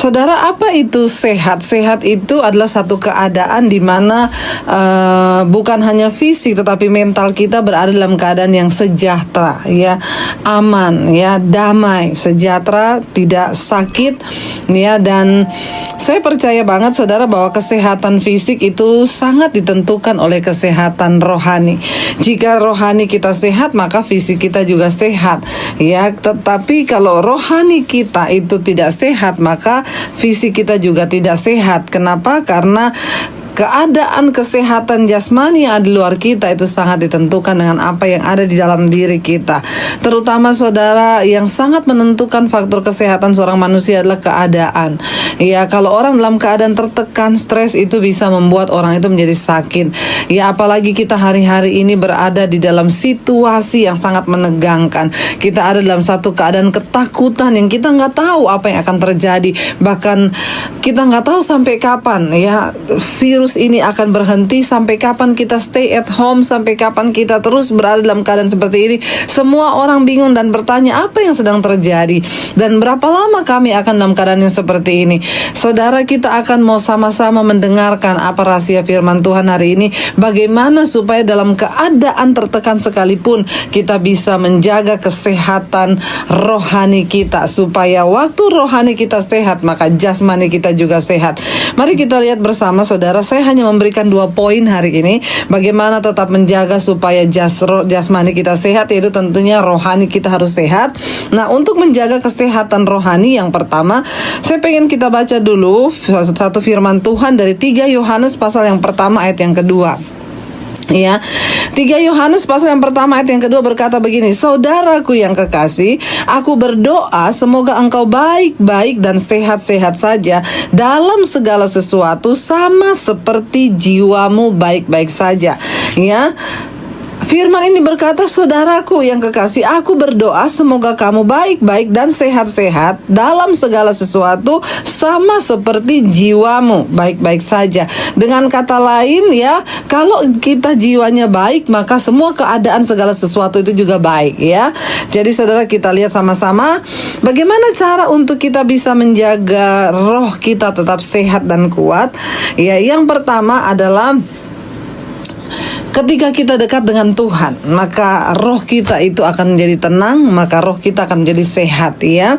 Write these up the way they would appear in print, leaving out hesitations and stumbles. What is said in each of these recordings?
Saudara, apa itu sehat? Sehat itu adalah satu keadaan di mana bukan hanya fisik tetapi mental kita berada dalam keadaan yang sejahtera, ya, aman, ya, damai, sejahtera, tidak sakit, ya. Dan saya percaya banget, saudara, bahwa kesehatan fisik itu sangat ditentukan oleh kesehatan rohani. Jika rohani kita sehat, maka fisik kita juga sehat, ya. Tetapi kalau rohani kita itu tidak sehat, maka fisik kita juga tidak sehat. Kenapa? Karena keadaan kesehatan jasmani yang ada di luar kita itu sangat ditentukan dengan apa yang ada di dalam diri kita. Terutama, saudara, yang sangat menentukan faktor kesehatan seorang manusia adalah keadaan. Ya, kalau orang dalam keadaan tertekan, stres, itu bisa membuat orang itu menjadi sakit. Ya, apalagi kita hari-hari ini berada di dalam situasi yang sangat menegangkan. Kita ada dalam satu keadaan ketakutan yang kita nggak tahu apa yang akan terjadi. Bahkan kita nggak tahu sampai kapan, ya, virus ini akan berhenti, sampai kapan kita stay at home, sampai kapan kita terus berada dalam keadaan seperti ini. Semua orang bingung dan bertanya apa yang sedang terjadi dan berapa lama kami akan dalam keadaan yang seperti ini. Saudara, kita akan mau sama-sama mendengarkan apa rahasia firman Tuhan hari ini, bagaimana supaya dalam keadaan tertekan sekalipun kita bisa menjaga kesehatan rohani kita, supaya waktu rohani kita sehat maka jasmani kita juga sehat. Mari kita lihat bersama, saudara. Saya hanya memberikan 2 poin hari ini, bagaimana tetap menjaga supaya jasmani kita sehat, yaitu tentunya rohani kita harus sehat. Nah, untuk menjaga kesehatan rohani, yang pertama saya pengen kita baca dulu satu firman Tuhan dari 3 Yohanes pasal yang pertama ayat yang kedua. Ya, 3 Yohanes pasal yang pertama ayat yang kedua berkata begini: "Saudaraku yang kekasih, aku berdoa semoga engkau baik-baik dan sehat-sehat saja dalam segala sesuatu, sama seperti jiwamu baik-baik saja." Ya, firman ini berkata, saudaraku yang kekasih, aku berdoa semoga kamu baik-baik dan sehat-sehat dalam segala sesuatu, sama seperti jiwamu baik-baik saja. Dengan kata lain, ya, kalau kita jiwanya baik, maka semua keadaan segala sesuatu itu juga baik, ya. Jadi, saudara, kita lihat sama-sama bagaimana cara untuk kita bisa menjaga roh kita tetap sehat dan kuat. Ya, yang pertama adalah ketika kita dekat dengan Tuhan, maka roh kita itu akan menjadi tenang, maka roh kita akan menjadi sehat, ya.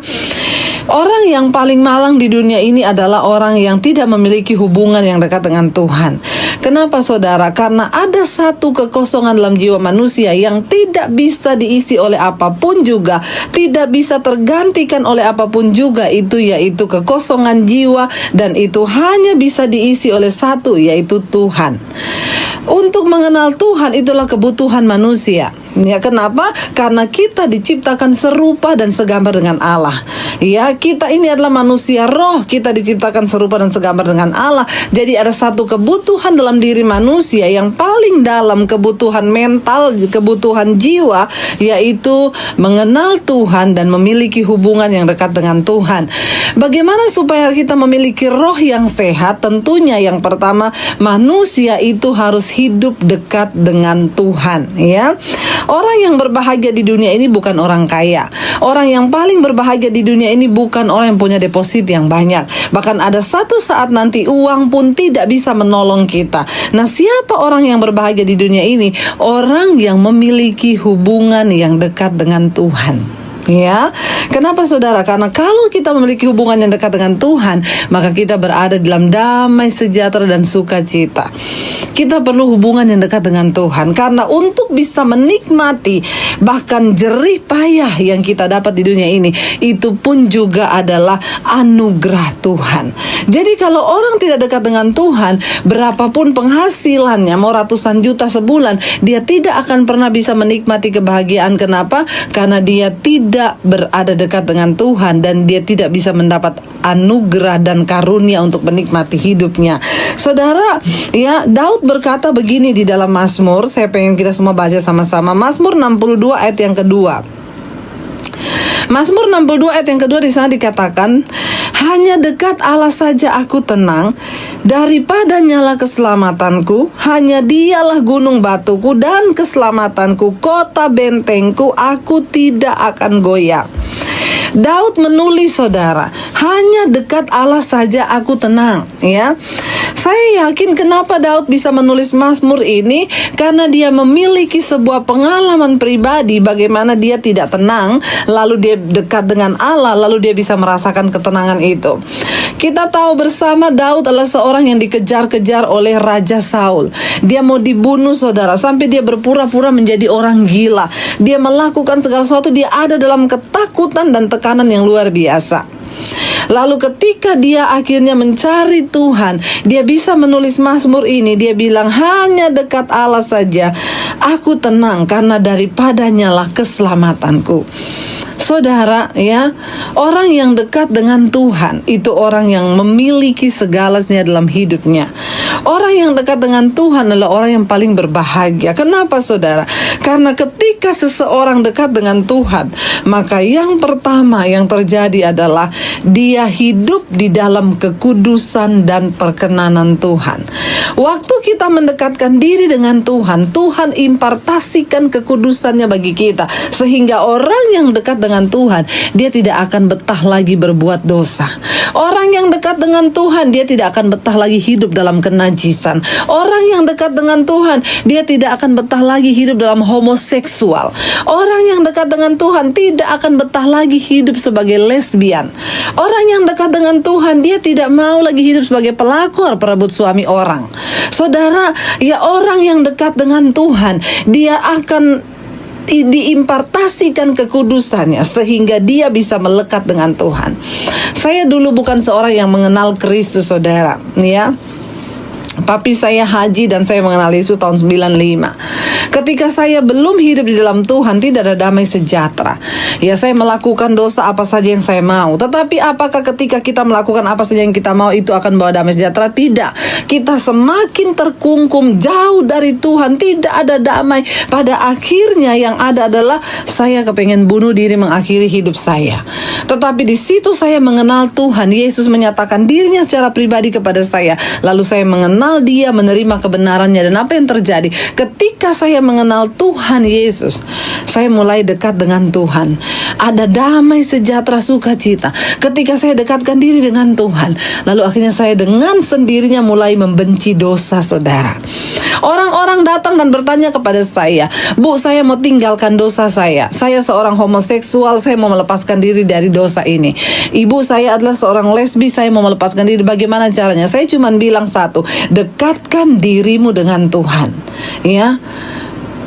Orang yang paling malang di dunia ini adalah orang yang tidak memiliki hubungan yang dekat dengan Tuhan. Kenapa, saudara? Karena ada satu kekosongan dalam jiwa manusia yang tidak bisa diisi oleh apapun juga, tidak bisa tergantikan oleh apapun juga, itu yaitu kekosongan jiwa, dan itu hanya bisa diisi oleh satu, yaitu Tuhan. Untuk mengenal Tuhan itulah kebutuhan manusia. Ya, kenapa? Karena kita diciptakan serupa dan segambar dengan Allah. Ya, kita ini adalah manusia roh, kita diciptakan serupa dan segambar dengan Allah. Jadi ada satu kebutuhan dalam diri manusia yang paling dalam, kebutuhan mental, kebutuhan jiwa, yaitu mengenal Tuhan dan memiliki hubungan yang dekat dengan Tuhan. Bagaimana supaya kita memiliki roh yang sehat? Tentunya yang pertama, manusia itu harus hidup dekat dengan Tuhan, ya. Orang yang berbahagia di dunia ini bukan orang kaya. Orang yang paling berbahagia di dunia ini bukan orang yang punya deposit yang banyak. Bahkan ada satu saat nanti uang pun tidak bisa menolong kita. Nah, siapa orang yang berbahagia di dunia ini? Orang yang memiliki hubungan yang dekat dengan Tuhan. Ya, kenapa, saudara? Karena kalau kita memiliki hubungan yang dekat dengan Tuhan, maka kita berada dalam damai, sejahtera, dan sukacita. Kita perlu hubungan yang dekat dengan Tuhan, karena untuk bisa menikmati bahkan jerih payah yang kita dapat di dunia ini, itu pun juga adalah anugerah Tuhan. Jadi kalau orang tidak dekat dengan Tuhan, berapapun penghasilannya, mau ratusan juta sebulan, dia tidak akan pernah bisa menikmati kebahagiaan. Kenapa? Karena dia tidak berada dekat dengan Tuhan, dan dia tidak bisa mendapat anugerah dan karunia untuk menikmati hidupnya. Saudara, ya, Daud berkata begini di dalam Mazmur. Saya pengen kita semua baca sama-sama Mazmur 62 ayat yang kedua. Mazmur 62 ayat yang kedua, di sana dikatakan, hanya dekat Allah saja aku tenang, daripada nyala keselamatanku, hanya dialah gunung batuku dan keselamatanku, kota bentengku, aku tidak akan goyah. Daud menulis, saudara, hanya dekat Allah saja aku tenang, ya. Saya yakin kenapa Daud bisa menulis Mazmur ini, karena dia memiliki sebuah pengalaman pribadi bagaimana dia tidak tenang, lalu dia dekat dengan Allah, lalu dia bisa merasakan ketenangan itu. Kita tahu bersama Daud adalah seorang yang dikejar-kejar oleh Raja Saul. Dia mau dibunuh, saudara, sampai dia berpura-pura menjadi orang gila. Dia melakukan segala sesuatu, dia ada dalam ketakutan dan tekanan yang luar biasa. Lalu ketika dia akhirnya mencari Tuhan, dia bisa menulis Mazmur ini. Dia bilang, hanya dekat Allah saja aku tenang, karena daripadanya lah keselamatanku. Saudara, ya, orang yang dekat dengan Tuhan itu orang yang memiliki segalanya dalam hidupnya. Orang yang dekat dengan Tuhan adalah orang yang paling berbahagia. Kenapa, saudara? Karena ketika seseorang dekat dengan Tuhan, maka yang pertama yang terjadi adalah dia hidup di dalam kekudusan dan perkenanan Tuhan. Waktu kita mendekatkan diri dengan Tuhan, Tuhan impartasikan kekudusannya bagi kita, sehingga orang yang dekat dengan Tuhan, dia tidak akan betah lagi berbuat dosa. Orang yang dekat dengan Tuhan, dia tidak akan betah lagi hidup dalam kenajisan. Orang yang dekat dengan Tuhan, dia tidak akan betah lagi hidup dalam homoseksual. Orang yang dekat dengan Tuhan tidak akan betah lagi hidup sebagai lesbian. Orang yang dekat dengan Tuhan, dia tidak mau lagi hidup sebagai pelakor perebut suami orang. Saudara, ya, orang yang dekat dengan Tuhan, dia akan diimpartasikan kekudusannya sehingga dia bisa melekat dengan Tuhan. Saya dulu bukan seorang yang mengenal Kristus, saudara, ya. Papi saya haji dan saya mengenal Yesus tahun 95. Ketika saya belum hidup di dalam Tuhan, tidak ada damai sejahtera. Ya, saya melakukan dosa apa saja yang saya mau. Tetapi apakah ketika kita melakukan apa saja yang kita mau itu akan bawa damai sejahtera? Tidak. Kita semakin terkungkum jauh dari Tuhan, tidak ada damai. Pada akhirnya yang ada adalah saya kepengen bunuh diri, mengakhiri hidup saya. Tetapi di situ saya mengenal Tuhan. Yesus menyatakan dirinya secara pribadi kepada saya. Lalu saya mengenal Dia, menerima kebenarannya. Dan apa yang terjadi? Ketika saya mengenal Tuhan Yesus, saya mulai dekat dengan Tuhan. Ada damai sejahtera sukacita. Ketika saya dekatkan diri dengan Tuhan, lalu akhirnya saya dengan sendirinya mulai membenci dosa, saudara. Orang-orang datang dan bertanya kepada saya, Bu, saya mau tinggalkan dosa saya. Saya seorang homoseksual, saya mau melepaskan diri dari dosa ini. Ibu, saya adalah seorang lesbi, saya mau melepaskan diri. Bagaimana caranya? Saya cuma bilang satu, dekatkan dirimu dengan Tuhan. Ya.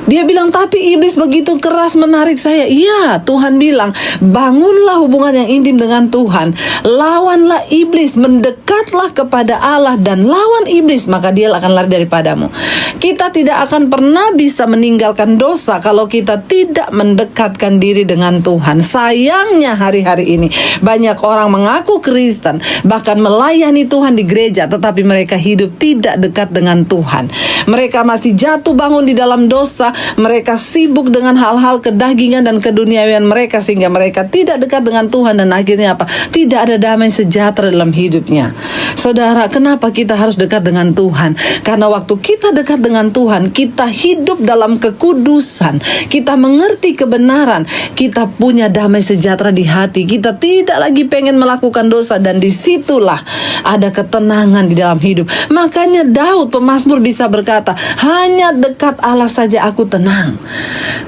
Dia bilang, tapi iblis begitu keras menarik saya. Iya, Tuhan bilang, bangunlah hubungan yang intim dengan Tuhan. Lawanlah iblis, mendekatlah kepada Allah dan lawan iblis, maka dia akan lari daripadamu. Kita tidak akan pernah bisa meninggalkan dosa kalau kita tidak mendekatkan diri dengan Tuhan. Sayangnya hari-hari ini banyak orang mengaku Kristen, bahkan melayani Tuhan di gereja, tetapi mereka hidup tidak dekat dengan Tuhan. Mereka masih jatuh bangun di dalam dosa. Mereka sibuk dengan hal-hal kedagingan dan keduniawian mereka, sehingga mereka tidak dekat dengan Tuhan. Dan akhirnya apa? Tidak ada damai sejahtera dalam hidupnya. Saudara, kenapa kita harus dekat dengan Tuhan? Karena waktu kita dekat dengan Tuhan, kita hidup dalam kekudusan, kita mengerti kebenaran, kita punya damai sejahtera di hati, kita tidak lagi pengen melakukan dosa. Dan disitulah ada ketenangan di dalam hidup. Makanya Daud pemazmur bisa berkata, hanya dekat Allah saja aku tenang.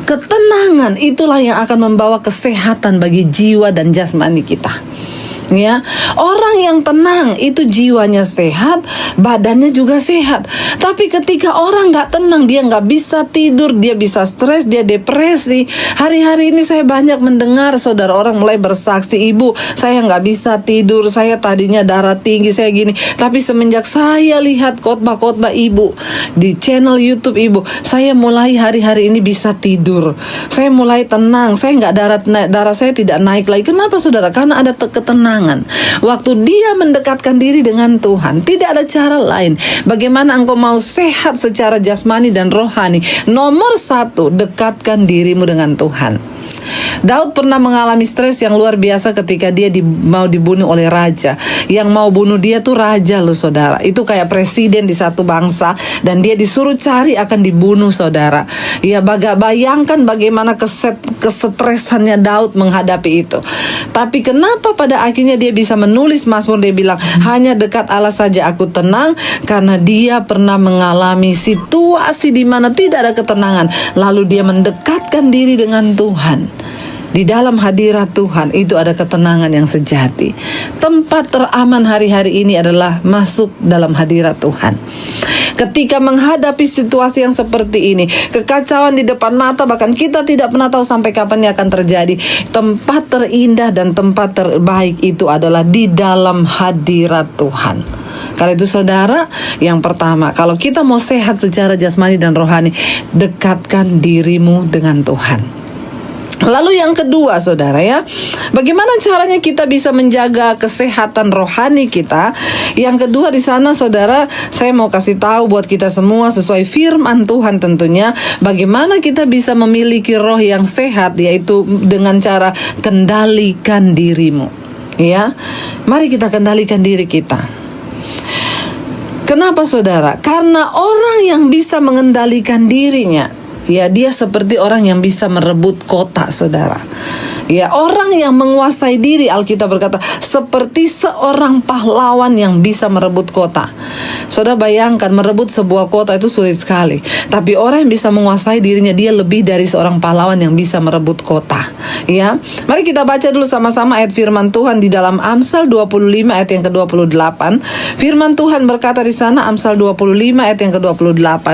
Ketenangan itulah yang akan membawa kesehatan bagi jiwa dan jasmani kita. Ya, orang yang tenang itu jiwanya sehat, badannya juga sehat. Tapi ketika orang nggak tenang, dia nggak bisa tidur, dia bisa stres, dia depresi. Hari-hari ini saya banyak mendengar saudara orang mulai bersaksi, ibu saya nggak bisa tidur, saya tadinya darah tinggi, saya gini. Tapi semenjak saya lihat khotbah-khotbah ibu di channel YouTube ibu, saya mulai hari-hari ini bisa tidur. Saya mulai tenang, saya nggak darah saya tidak naik lagi. Kenapa saudara? Karena ada ketenangan. Waktu dia mendekatkan diri dengan Tuhan, tidak ada cara lain. Bagaimana engkau mau sehat secara jasmani dan rohani? Nomor satu, dekatkan dirimu dengan Tuhan. Daud pernah mengalami stres yang luar biasa ketika dia mau dibunuh oleh raja. Yang mau bunuh dia tuh raja loh saudara. Itu kayak presiden di satu bangsa, dan dia disuruh cari akan dibunuh saudara. Ya, bayangkan bagaimana kesetresannya Daud menghadapi itu. Tapi kenapa pada akhirnya dia bisa menulis Mazmur? Dia bilang, hanya dekat Allah saja aku tenang, karena dia pernah mengalami situasi di mana tidak ada ketenangan. Lalu dia mendekatkan diri dengan Tuhan. Di dalam hadirat Tuhan itu ada ketenangan yang sejati. Tempat teraman hari-hari ini adalah masuk dalam hadirat Tuhan. Ketika menghadapi situasi yang seperti ini, kekacauan di depan mata, bahkan kita tidak pernah tahu sampai kapan ini akan terjadi. Tempat terindah dan tempat terbaik itu adalah di dalam hadirat Tuhan. Karena itu saudara, yang pertama, kalau kita mau sehat secara jasmani dan rohani, dekatkan dirimu dengan Tuhan. Lalu yang kedua saudara ya, bagaimana caranya kita bisa menjaga kesehatan rohani kita? Yang kedua di sana saudara, saya mau kasih tahu buat kita semua sesuai firman Tuhan tentunya, bagaimana kita bisa memiliki roh yang sehat, yaitu dengan cara kendalikan dirimu. Ya, mari kita kendalikan diri kita. Kenapa saudara? Karena orang yang bisa mengendalikan dirinya, ya dia seperti orang yang bisa merebut kota saudara. Ya, orang yang menguasai diri, Alkitab berkata, seperti seorang pahlawan yang bisa merebut kota. Saudara bayangkan, merebut sebuah kota itu sulit sekali. Tapi orang yang bisa menguasai dirinya, dia lebih dari seorang pahlawan yang bisa merebut kota. Ya, mari kita baca dulu sama-sama ayat firman Tuhan di dalam Amsal 25 ayat yang ke-28. Firman Tuhan berkata di sana, Amsal 25 ayat yang ke-28.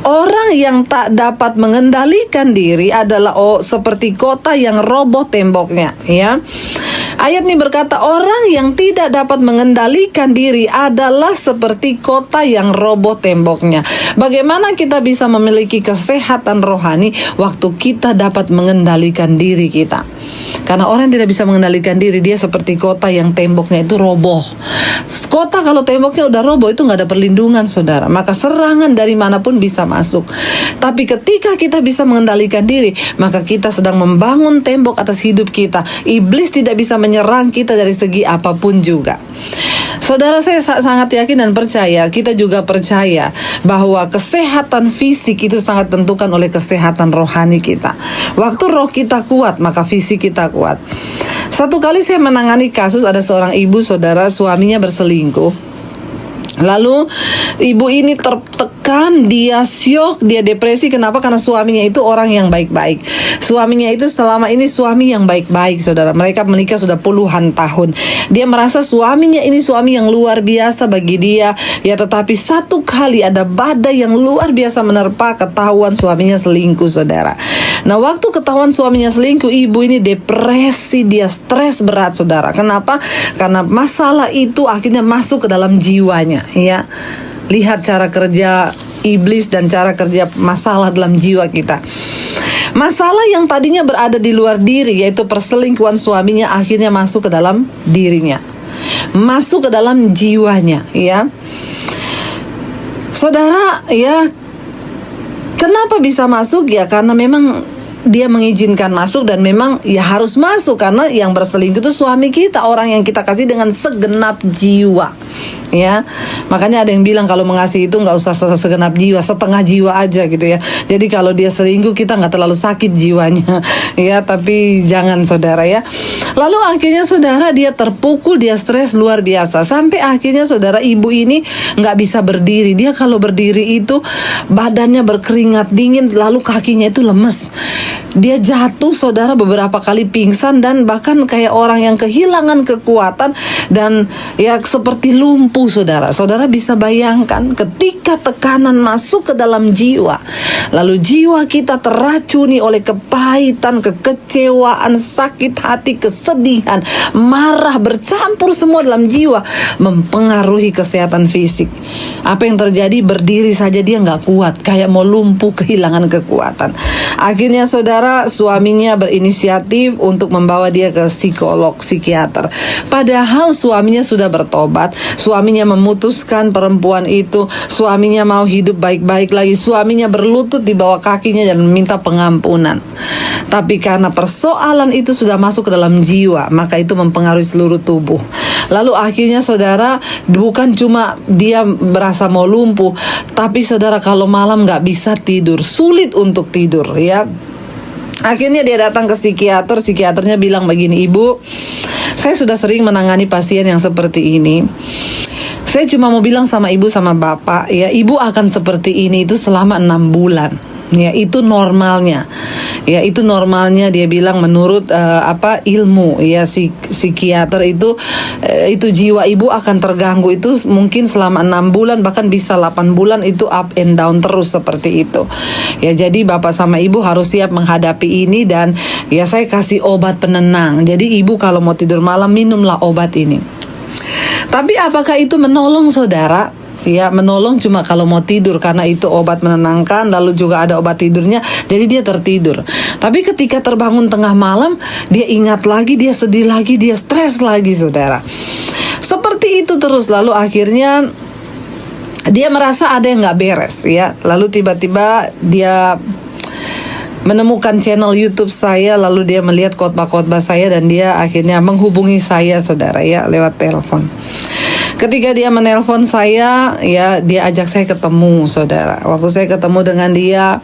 Orang yang tak dapat mengendalikan diri adalah seperti kota yang roboh temboknya, ya. Ayat ini berkata, orang yang tidak dapat mengendalikan diri adalah seperti kota yang roboh temboknya. Bagaimana kita bisa memiliki kesehatan rohani waktu kita dapat mengendalikan diri kita? Karena orang yang tidak bisa mengendalikan diri, dia seperti kota yang temboknya itu roboh. Kota kalau temboknya udah roboh, itu gak ada perlindungan saudara, maka serangan dari manapun bisa masuk. Tapi ketika kita bisa mengendalikan diri, maka kita sedang membangun tembok atas hidup kita. Iblis tidak bisa menyerang kita dari segi apapun juga. Saudara, saya sangat yakin dan percaya, kita juga percaya bahwa kesehatan fisik itu sangat tentukan oleh kesehatan rohani kita. Waktu roh kita kuat, maka fisik kita kuat. Satu kali saya menangani kasus, ada seorang ibu saudara, suaminya berselingkuh. Lalu ibu ini tertekan, dia syok, dia depresi. Kenapa? Karena suaminya itu orang yang baik-baik. Suaminya itu selama ini suami yang baik-baik saudara. Mereka menikah sudah puluhan tahun. Dia merasa suaminya ini suami yang luar biasa bagi dia. Ya, tetapi satu kali ada badai yang luar biasa menerpa, ketahuan suaminya selingkuh saudara. Nah, waktu ketahuan suaminya selingkuh, ibu ini depresi, dia stres berat saudara. Kenapa? Karena masalah itu akhirnya masuk ke dalam jiwanya. Ya, lihat cara kerja iblis dan cara kerja masalah dalam jiwa kita. Masalah yang tadinya berada di luar diri, yaitu perselingkuhan suaminya, akhirnya masuk ke dalam dirinya, masuk ke dalam jiwanya. Ya, saudara, ya, kenapa bisa masuk? Ya, karena memang dia mengizinkan masuk, dan memang ya harus masuk karena yang berselingkuh itu suami kita, orang yang kita kasih dengan segenap jiwa. Ya, makanya ada yang bilang kalau mengasihi itu nggak usah segenap jiwa, setengah jiwa aja gitu ya. Jadi kalau dia selingkuh, kita nggak terlalu sakit jiwanya, ya. Tapi jangan saudara ya. Lalu akhirnya saudara, dia terpukul, dia stres luar biasa, sampai akhirnya saudara, ibu ini nggak bisa berdiri. Dia kalau berdiri itu badannya berkeringat dingin, lalu kakinya itu lemes. Dia jatuh saudara, beberapa kali pingsan, dan bahkan kayak orang yang kehilangan kekuatan, dan ya seperti lumpuh saudara. Saudara bisa bayangkan ketika tekanan masuk ke dalam jiwa, lalu jiwa kita teracuni oleh kepahitan, kekecewaan, sakit hati, kesedihan, marah, bercampur semua dalam jiwa, mempengaruhi kesehatan fisik. Apa yang terjadi? Berdiri saja dia nggak kuat, kayak mau lumpuh, kehilangan kekuatan. Akhirnya saudara, suaminya berinisiatif untuk membawa dia ke psikolog, psikiater. Padahal suaminya sudah bertobat, suaminya memutuskan perempuan itu, suaminya mau hidup baik-baik lagi, suaminya berlutut di bawah kakinya dan meminta pengampunan. Tapi karena persoalan itu sudah masuk ke dalam jiwa, maka itu mempengaruhi seluruh tubuh. Lalu akhirnya saudara, bukan cuma dia berasa mau lumpuh, tapi saudara kalau malam nggak bisa tidur, sulit untuk tidur ya. Akhirnya dia datang ke psikiater. Psikiaternya bilang begini, "Ibu, saya sudah sering menangani pasien yang seperti ini. Saya cuma mau bilang sama ibu sama bapak, ya, ibu akan seperti ini itu selama 6 bulan. Ya, itu normalnya. Ya, itu normalnya," dia bilang, menurut ilmu ya psikiater itu jiwa ibu akan terganggu itu mungkin selama 6 bulan, bahkan bisa 8 bulan, itu up and down terus seperti itu. Ya, jadi bapak sama ibu harus siap menghadapi ini, dan ya saya kasih obat penenang. Jadi ibu kalau mau tidur malam minumlah obat ini. Tapi apakah itu menolong, saudara? Ya, menolong cuma kalau mau tidur, karena itu obat menenangkan, lalu juga ada obat tidurnya, jadi dia tertidur. Tapi ketika terbangun tengah malam, dia ingat lagi, dia sedih lagi, dia stres lagi, saudara. Seperti itu terus, lalu akhirnya dia merasa ada yang gak beres, ya. Lalu tiba-tiba dia menemukan channel YouTube saya, lalu dia melihat khotbah-khotbah saya, dan dia akhirnya menghubungi saya, saudara, ya, lewat telepon. Ketika dia menelpon saya, ya, dia ajak saya ketemu, saudara. Waktu saya ketemu dengan dia,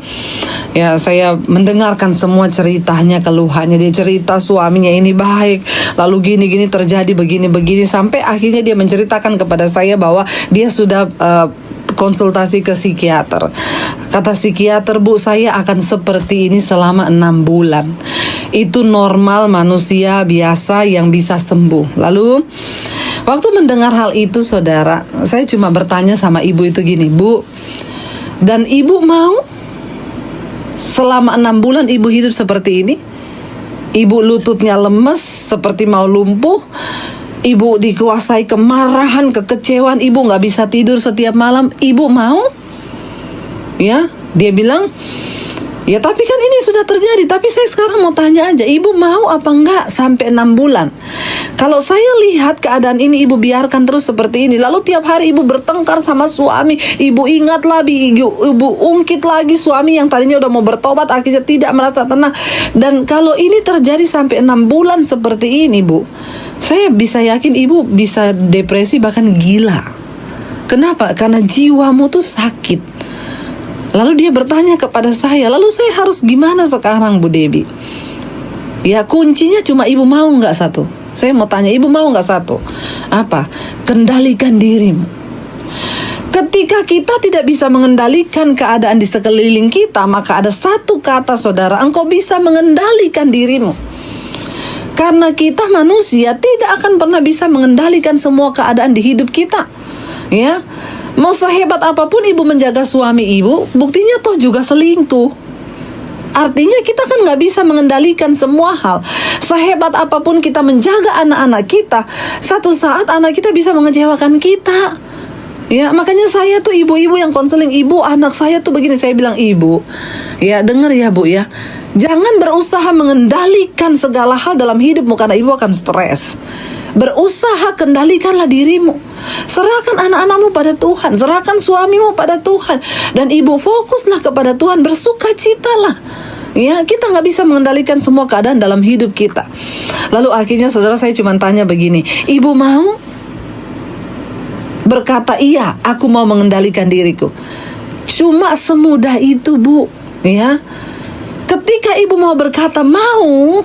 ya, saya mendengarkan semua ceritanya, keluhannya. Dia cerita suaminya ini baik, lalu gini-gini terjadi, begini-begini, sampai akhirnya dia menceritakan kepada saya bahwa dia sudah konsultasi ke psikiater. Kata psikiater, "Bu, saya akan seperti ini selama 6 bulan. Itu normal manusia biasa yang bisa sembuh." Lalu waktu mendengar hal itu, saudara, saya cuma bertanya sama ibu itu gini, "Bu, dan ibu mau selama 6 bulan ibu hidup seperti ini? Ibu lututnya lemes seperti mau lumpuh, ibu dikuasai kemarahan, kekecewaan, ibu gak bisa tidur setiap malam. Ibu mau?" Ya, dia bilang, "Ya, tapi kan ini sudah terjadi. Tapi saya sekarang mau tanya aja, ibu mau apa enggak sampai 6 bulan? Kalau saya lihat keadaan ini, ibu biarkan terus seperti ini, lalu tiap hari ibu bertengkar sama suami, ibu ingat lagi, ibu ungkit lagi suami yang tadinya udah mau bertobat, akhirnya tidak merasa tenang. Dan kalau ini terjadi sampai 6 bulan seperti ini, Bu, saya bisa yakin ibu bisa depresi, bahkan gila. Kenapa? Karena jiwamu tuh sakit." Lalu dia bertanya kepada saya, lalu saya harus gimana sekarang, Bu Debbie? Ya, kuncinya cuma ibu mau nggak satu. Saya mau tanya, ibu mau nggak satu? Apa? Kendalikan dirimu. Ketika kita tidak bisa mengendalikan keadaan di sekeliling kita, maka ada satu kata, saudara, engkau bisa mengendalikan dirimu. Karena kita manusia tidak akan pernah bisa mengendalikan semua keadaan di hidup kita. Ya, mau sehebat apapun ibu menjaga suami ibu, buktinya toh juga selingkuh. Artinya kita kan gak bisa mengendalikan semua hal. Sehebat apapun kita menjaga anak-anak kita, satu saat anak kita bisa mengecewakan kita. Ya, makanya saya tuh ibu-ibu yang konseling, "Ibu, anak saya tuh begini." Saya bilang, "Ibu, ya dengar ya, Bu, ya, jangan berusaha mengendalikan segala hal dalam hidupmu, karena ibu akan stres. Berusaha kendalikanlah dirimu. Serahkan anak-anakmu pada Tuhan, serahkan suamimu pada Tuhan, dan ibu fokuslah kepada Tuhan, bersukacitalah." Ya, kita nggak bisa mengendalikan semua keadaan dalam hidup kita. Lalu akhirnya, saudara, saya cuma tanya begini, "Ibu mau?" Berkata, "Iya, aku mau mengendalikan diriku." Cuma semudah itu, Bu. Ya, ketika ibu mau berkata mau,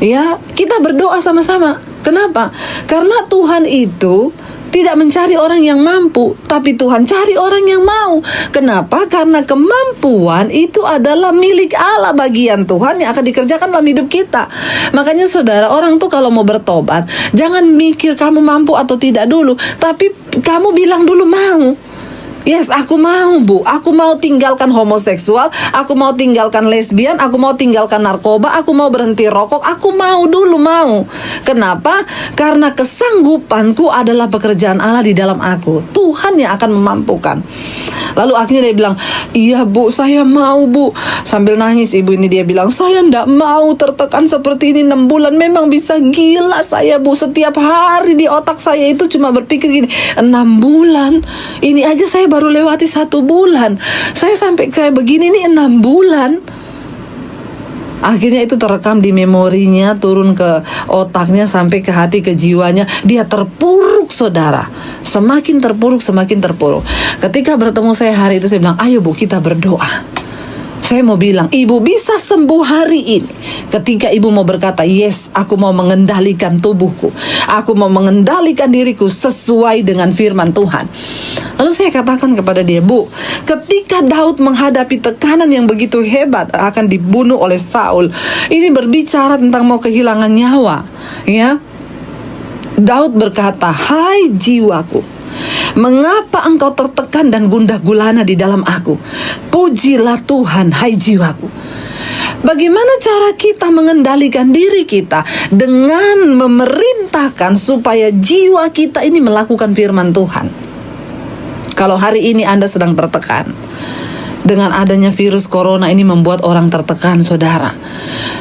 ya, kita berdoa sama-sama. Kenapa? Karena Tuhan itu tidak mencari orang yang mampu, tapi Tuhan cari orang yang mau. Kenapa? Karena kemampuan itu adalah milik Allah, bagian Tuhan yang akan dikerjakan dalam hidup kita. Makanya, saudara, orang tuh kalau mau bertobat, jangan mikir kamu mampu atau tidak dulu, tapi kamu bilang dulu mau. Yes, aku mau, Bu. Aku mau tinggalkan homoseksual, aku mau tinggalkan lesbian, aku mau tinggalkan narkoba, aku mau berhenti rokok, aku mau dulu, mau. Kenapa? Karena kesanggupanku adalah pekerjaan Allah di dalam aku. Tuhan yang akan memampukan. Lalu akhirnya dia bilang, "Iya, Bu, saya mau, Bu." Sambil nangis ibu ini dia bilang, "Saya ndak mau tertekan seperti ini 6 bulan. Memang bisa gila saya, Bu. Setiap hari di otak saya itu cuma berpikir gini, 6 bulan. Ini aja saya baru lewati 1 bulan. Saya sampai kayak begini nih 6 bulan." Akhirnya itu terekam di memorinya, turun ke otaknya, sampai ke hati, ke jiwanya. Dia terpuruk, saudara. Semakin terpuruk, semakin terpuruk. Ketika bertemu saya hari itu, saya bilang, "Ayo, Bu, kita berdoa." Saya mau bilang, ibu bisa sembuh hari ini ketika ibu mau berkata, yes, aku mau mengendalikan tubuhku, aku mau mengendalikan diriku sesuai dengan firman Tuhan. Lalu saya katakan kepada dia, Bu, ketika Daud menghadapi tekanan yang begitu hebat, akan dibunuh oleh Saul, ini berbicara tentang mau kehilangan nyawa, ya. Daud berkata, hai jiwaku, mengapa engkau tertekan dan gundah gulana di dalam aku? Pujilah Tuhan, hai jiwaku. Bagaimana cara kita mengendalikan diri kita? Dengan memerintahkan supaya jiwa kita ini melakukan firman Tuhan. Kalau hari ini Anda sedang tertekan, dengan adanya virus corona ini membuat orang tertekan, saudara.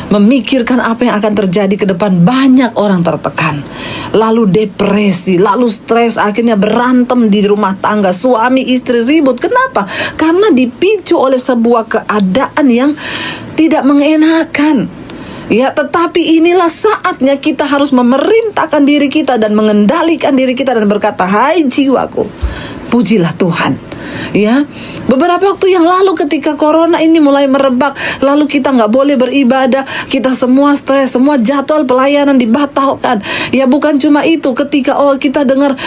Memikirkan apa yang akan terjadi ke depan, banyak orang tertekan. Lalu depresi, lalu stres, akhirnya berantem di rumah tangga, suami istri ribut. Kenapa? Karena dipicu oleh sebuah keadaan yang tidak mengenakan. Ya, tetapi inilah saatnya kita harus memerintahkan diri kita dan mengendalikan diri kita dan berkata, hai jiwaku, pujilah Tuhan. Ya, beberapa waktu yang lalu ketika corona ini mulai merebak, lalu kita nggak boleh beribadah, kita semua stres, semua jadwal pelayanan dibatalkan. Ya, bukan cuma itu, ketika kita dengar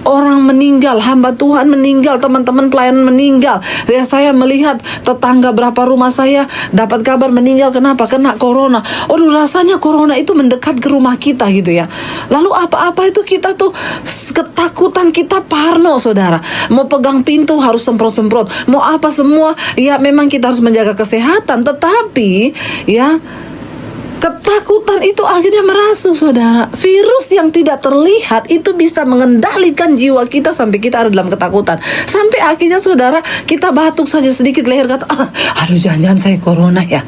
orang meninggal, hamba Tuhan meninggal, teman-teman pelayanan meninggal. Ya, saya melihat tetangga berapa rumah saya dapat kabar meninggal. Kenapa? Kena corona. Aduh, rasanya corona itu mendekat ke rumah kita gitu ya. Lalu apa-apa itu kita tuh ketakutan, kita parno, saudara. Mau pegang pintu harus semprot-semprot. Mau apa semua, ya memang kita harus menjaga kesehatan. Tetapi ya, ketakutan itu akhirnya merasuk, saudara. Virus yang tidak terlihat itu bisa mengendalikan jiwa kita sampai kita ada dalam ketakutan. Sampai akhirnya, saudara, kita batuk saja sedikit leher kata, aduh jangan-jangan saya corona ya.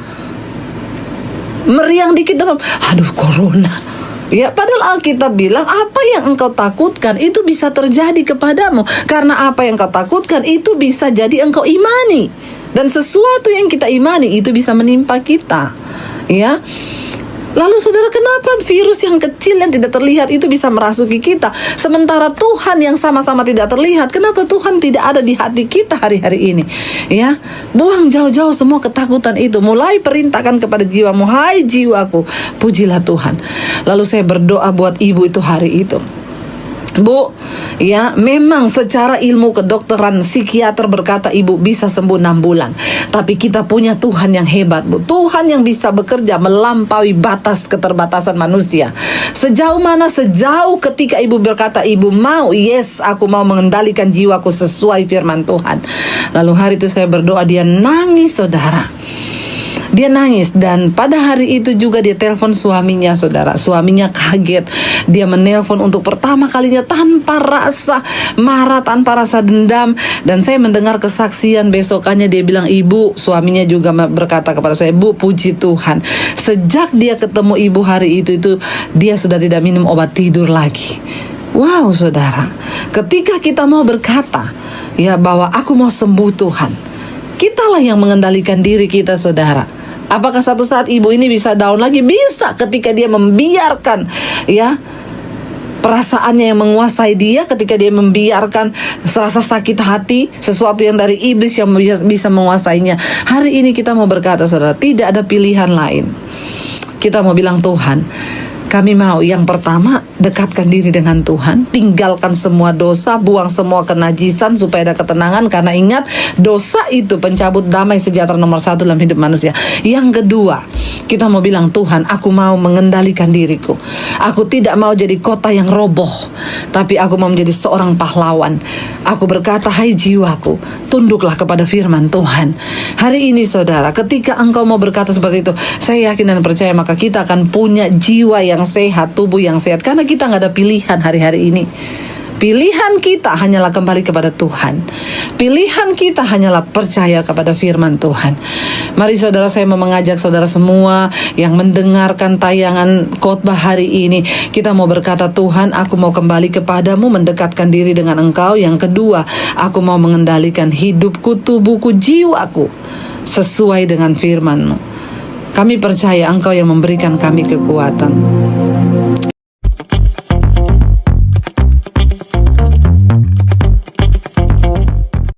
Meriang dikit demam, aduh corona. Ya, padahal Alkitab bilang apa yang engkau takutkan itu bisa terjadi kepadamu. Karena apa yang engkau takutkan itu bisa jadi engkau imani. Dan sesuatu yang kita imani itu bisa menimpa kita. Ya. Lalu saudara, kenapa virus yang kecil yang tidak terlihat itu bisa merasuki kita? Sementara Tuhan yang sama-sama tidak terlihat, kenapa Tuhan tidak ada di hati kita hari-hari ini? Ya, buang jauh-jauh semua ketakutan itu. Mulai perintahkan kepada jiwamu, hai jiwaku, pujilah Tuhan. Lalu saya berdoa buat ibu itu hari itu. Bu, ya memang secara ilmu kedokteran psikiater berkata ibu bisa sembuh 6 bulan. Tapi kita punya Tuhan yang hebat, Bu. Tuhan yang bisa bekerja melampaui batas keterbatasan manusia. Sejauh mana? Sejauh ketika ibu berkata ibu mau, yes, aku mau mengendalikan jiwaku sesuai firman Tuhan. Lalu hari itu saya berdoa, dia nangis, saudara. Dia nangis, dan pada hari itu juga dia telepon suaminya, saudara. Suaminya kaget. Dia menelpon untuk pertama kalinya tanpa rasa marah, tanpa rasa dendam. Dan saya mendengar kesaksian besokannya dia bilang, ibu, suaminya juga berkata kepada saya, Bu, puji Tuhan, sejak dia ketemu ibu hari itu dia sudah tidak minum obat tidur lagi. Wow, saudara, ketika kita mau berkata ya bahwa aku mau sembuh Tuhan, kitalah yang mengendalikan diri kita, saudara. Apakah satu saat ibu ini bisa down lagi? Bisa, ketika dia membiarkan ya perasaannya yang menguasai dia, ketika dia membiarkan serasa sakit hati, sesuatu yang dari iblis yang bisa menguasainya. Hari ini kita mau berkata, saudara, tidak ada pilihan lain. Kita mau bilang, Tuhan, kami mau yang pertama dekatkan diri dengan Tuhan, tinggalkan semua dosa, buang semua kenajisan supaya ada ketenangan. Karena ingat, dosa itu pencabut damai sejahtera nomor 1 dalam hidup manusia. Yang kedua, kita mau bilang, Tuhan, aku mau mengendalikan diriku. Aku tidak mau jadi kota yang roboh, tapi aku mau menjadi seorang pahlawan. Aku berkata, hai jiwaku, tunduklah kepada firman Tuhan. Hari ini, saudara, ketika engkau mau berkata seperti itu, saya yakin dan percaya maka kita akan punya jiwa yang sehat, tubuh yang sehat. Karena kita nggak ada pilihan hari-hari ini. Pilihan kita hanyalah kembali kepada Tuhan. Pilihan kita hanyalah percaya kepada firman Tuhan. Mari saudara, saya mau mengajak saudara semua yang mendengarkan tayangan khotbah hari ini, kita mau berkata, Tuhan, aku mau kembali kepadamu, mendekatkan diri dengan Engkau. Yang kedua, aku mau mengendalikan hidupku, tubuhku, jiwaku sesuai dengan firman-Mu. Kami percaya Engkau yang memberikan kami kekuatan.